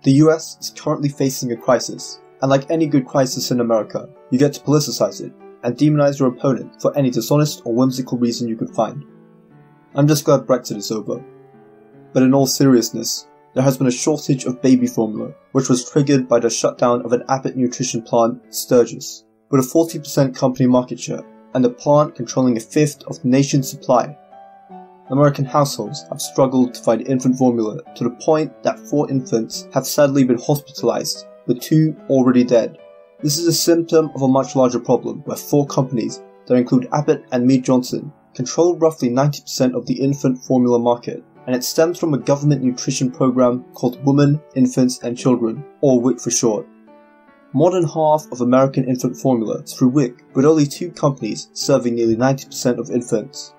The US is currently facing a crisis, and like any good crisis in America, you get to politicize it and demonize your opponent for any dishonest or whimsical reason you could find. I'm just glad Brexit is over. But in all seriousness, there has been a shortage of baby formula, which was triggered by the shutdown of an Abbott Nutrition plant, Sturgis, with a 40% company market share, and the plant controlling a fifth of the nation's supply. American households have struggled to find infant formula to the point that 4 infants have sadly been hospitalized, with 2 already dead. This is a symptom of a much larger problem where 4 companies that include Abbott and Mead Johnson control roughly 90% of the infant formula market, and it stems from a government nutrition program called Women, Infants and Children, or WIC for short. More than half of American infant formula is through WIC, with only 2 companies serving nearly 90% of infants.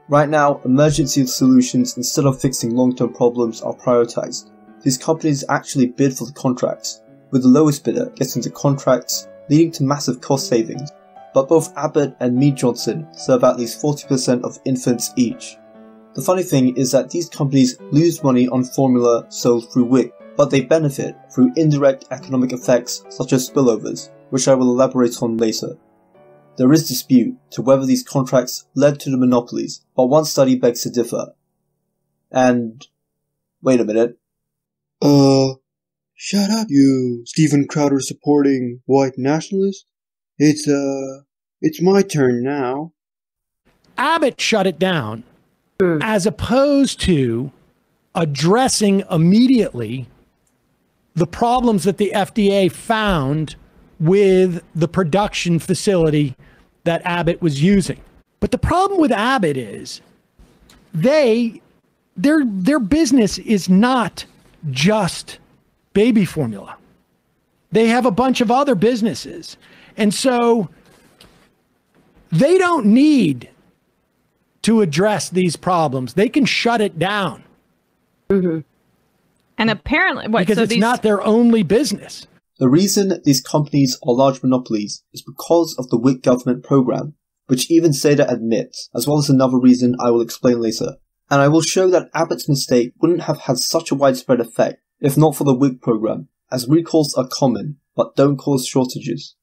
Right now, emergency solutions instead of fixing long-term problems are prioritized. These companies actually bid for the contracts, with the lowest bidder getting the contracts, leading to massive cost savings. But both Abbott and Mead Johnson serve at least 40% of infants each. The funny thing is that these companies lose money on formula sold through WIC, but they benefit through indirect economic effects such as spillovers, which I will elaborate on later. There is dispute to whether these contracts led to the monopolies, but one study begs to differ. And... wait a minute. Shut up, you Stephen Crowder supporting white nationalist. It's my turn now. Abbott shut it down, as opposed to addressing immediately the problems that the FDA found with the production facility that Abbott was using. But the problem with Abbott is their business is not just baby formula. They have a bunch of other businesses. And so they don't need to address these problems. They can shut it down. Mm-hmm. And apparently, because it's not their only business. The reason these companies are large monopolies is because of the WIC government program, which even Seder admits, as well as another reason I will explain later. And I will show that Abbott's mistake wouldn't have had such a widespread effect if not for the WIC program, as recalls are common, but don't cause shortages.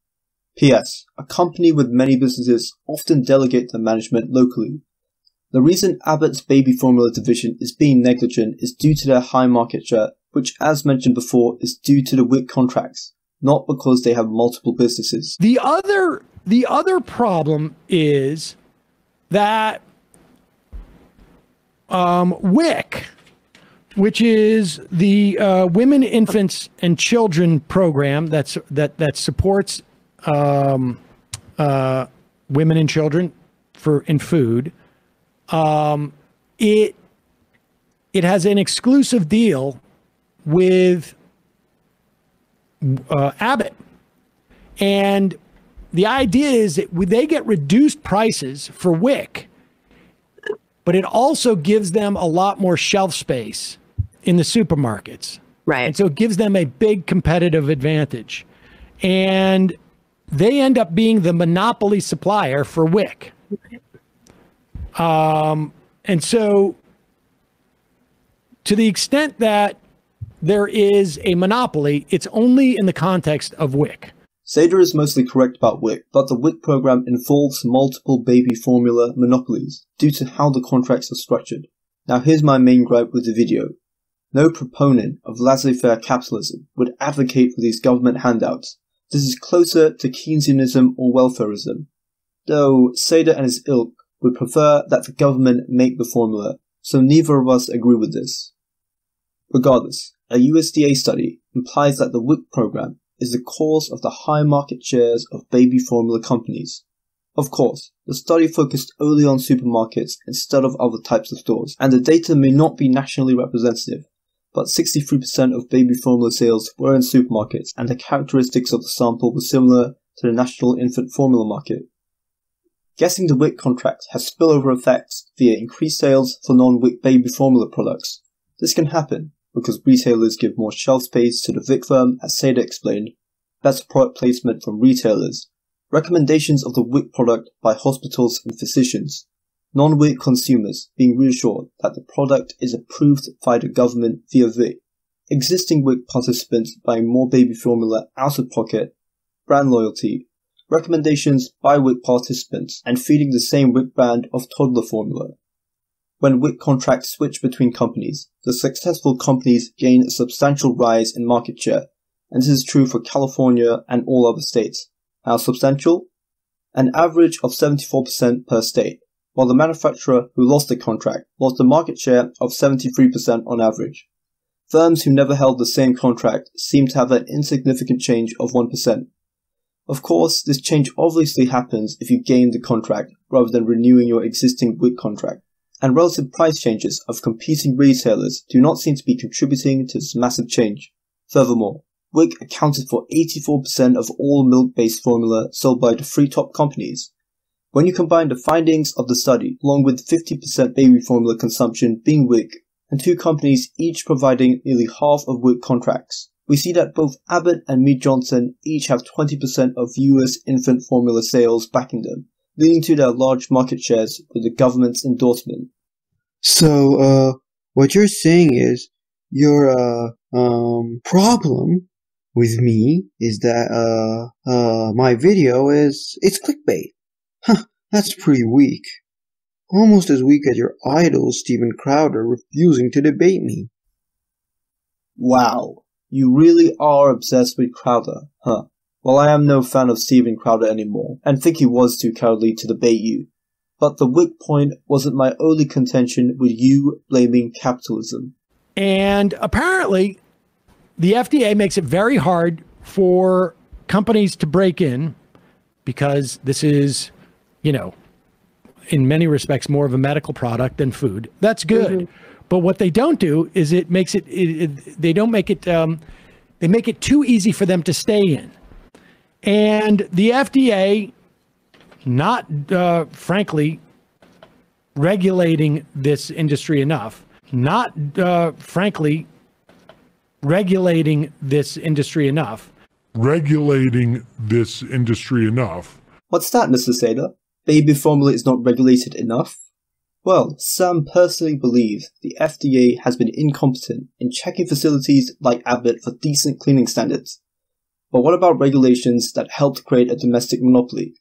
P.S. A company with many businesses often delegate their management locally. The reason Abbott's baby formula division is being negligent is due to their high market share, which as mentioned before is due to the WIC contracts, not because they have multiple businesses. The other problem is that WIC, which is the Women, Infants and Children program that supports women and children in food, it has an exclusive deal with Abbott, and the idea is that they get reduced prices for WIC, but it also gives them a lot more shelf space in the supermarkets. Right. And so it gives them a big competitive advantage. And they end up being the monopoly supplier for WIC. And so to the extent that there is a monopoly, it's only in the context of WIC. Seder is mostly correct about WIC, but the WIC program involves multiple baby formula monopolies due to how the contracts are structured. Now here's my main gripe with the video. No proponent of laissez-faire capitalism would advocate for these government handouts. This is closer to Keynesianism or welfarism, though Seder and his ilk would prefer that the government make the formula, so neither of us agree with this. Regardless, a USDA study implies that the WIC program is the cause of the high market shares of baby formula companies. Of course, the study focused only on supermarkets instead of other types of stores, and the data may not be nationally representative, but 63% of baby formula sales were in supermarkets, and the characteristics of the sample were similar to the national infant formula market. Guessing the WIC contract has spillover effects via increased sales for non-WIC baby formula products. This can happen because retailers give more shelf space to the WIC firm, as Seder explained, better product placement from retailers, recommendations of the WIC product by hospitals and physicians, non-WIC consumers being reassured that the product is approved by the government via WIC, existing WIC participants buying more baby formula out of pocket, brand loyalty, recommendations by WIC participants, and feeding the same WIC brand of toddler formula. When WIC contracts switch between companies, the successful companies gain a substantial rise in market share, and this is true for California and all other states. How substantial? An average of 74% per state, while the manufacturer who lost the contract lost a market share of 73% on average. Firms who never held the same contract seem to have an insignificant change of 1%. Of course, this change obviously happens if you gain the contract rather than renewing your existing WIC contract, and relative price changes of competing retailers do not seem to be contributing to this massive change. Furthermore, WIC accounted for 84% of all milk-based formula sold by the three top companies. When you combine the findings of the study, along with 50% baby formula consumption being WIC, and two companies each providing nearly half of WIC contracts, we see that both Abbott and Mead Johnson each have 20% of US infant formula sales backing them, leading to their large market shares with the government's endorsement. So, what you're saying is, your, problem with me is that, my video it's clickbait. Huh, that's pretty weak. Almost as weak as your idol, Steven Crowder, refusing to debate me. Wow, you really are obsessed with Crowder, huh? Well, I am no fan of Steven Crowder anymore, and think he was too cowardly to debate you. But the WIC point wasn't my only contention with you blaming capitalism. And apparently, the FDA makes it very hard for companies to break in because this is, you know, in many respects, more of a medical product than food. That's good. Mm-hmm. But what they don't do is it makes it, they don't make it, they make it too easy for them to stay in. And the FDA, not frankly, regulating this industry enough, not frankly, regulating this industry enough. What's that, Mr. Seder? Baby formula is not regulated enough? Well, some personally believe the FDA has been incompetent in checking facilities like Abbott for decent cleaning standards. But what about regulations that helped create a domestic monopoly?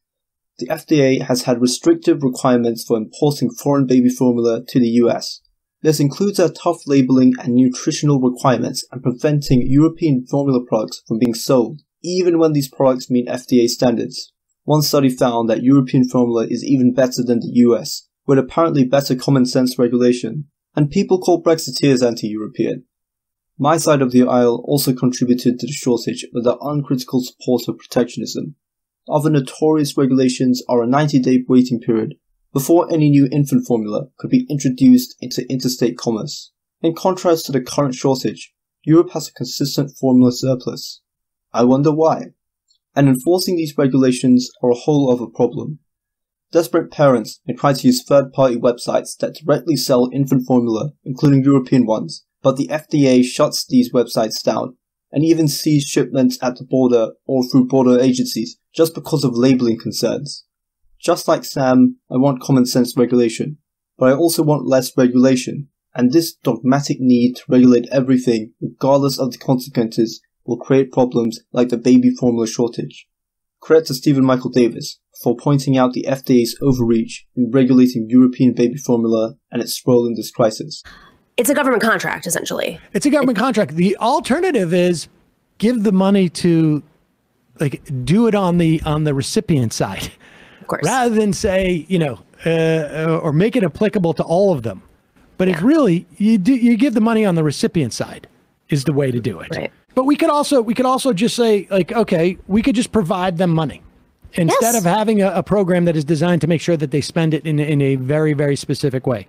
The FDA has had restrictive requirements for importing foreign baby formula to the US. This includes our tough labeling and nutritional requirements and preventing European formula products from being sold, even when these products meet FDA standards. One study found that European formula is even better than the US, with apparently better common sense regulation, and people call Brexiteers anti-European. My side of the aisle also contributed to the shortage with their uncritical support of protectionism. Other notorious regulations are a 90-day waiting period before any new infant formula could be introduced into interstate commerce. In contrast to the current shortage, Europe has a consistent formula surplus. I wonder why. And enforcing these regulations are a whole other problem. Desperate parents may try to use third-party websites that directly sell infant formula, including European ones, but the FDA shuts these websites down, and even sees shipments at the border or through border agencies just because of labeling concerns. Just like Sam, I want common sense regulation, but I also want less regulation, and this dogmatic need to regulate everything, regardless of the consequences, will create problems like the baby formula shortage. Credit to Stephen Michael Davis for pointing out the FDA's overreach in regulating European baby formula and its role in this crisis. It's a government contract, essentially. It's a government contract. The alternative is give the money to, like, do it on the recipient side, of course, rather than say, you know, or make it applicable to all of them. But it's really you give the money on the recipient side is the way to do it. Right. But we could also just say, like, okay, we could just provide them money instead of having a program that is designed to make sure that they spend it in a very, very specific way.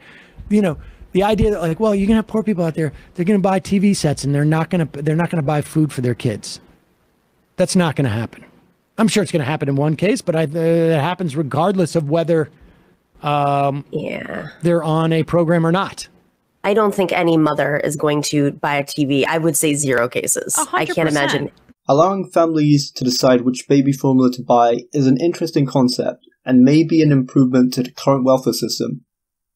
You know, the idea that, like, well, you're gonna have poor people out there, they're gonna buy TV sets and they're not gonna buy food for their kids. That's not gonna happen. I'm sure it's gonna happen in one case, but it happens regardless of whether they're on a program or not. I don't think any mother is going to buy a TV. I would say 0 cases. 100%. I can't imagine. Allowing families to decide which baby formula to buy is an interesting concept and may be an improvement to the current welfare system.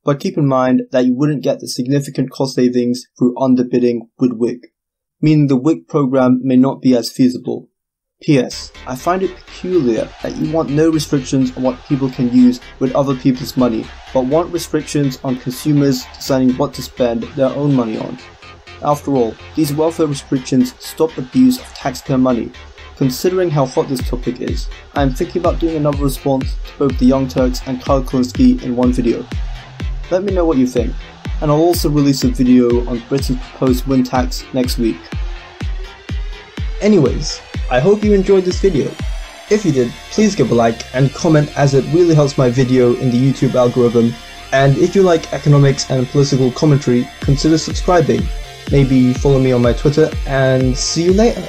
But keep in mind that you wouldn't get the significant cost savings through underbidding with WIC. meaning the WIC program may not be as feasible. P.S. I find it peculiar that you want no restrictions on what people can use with other people's money, but want restrictions on consumers deciding what to spend their own money on. After all, these welfare restrictions stop abuse of taxpayer money. Considering how hot this topic is, I am thinking about doing another response to both the Young Turks and Kyle Kulinski in one video. Let me know what you think, and I'll also release a video on Britain's proposed wind tax next week. Anyways, I hope you enjoyed this video. If you did, please give a like and comment, as it really helps my video in the YouTube algorithm, and if you like economics and political commentary, consider subscribing. Maybe follow me on my Twitter, and see you later.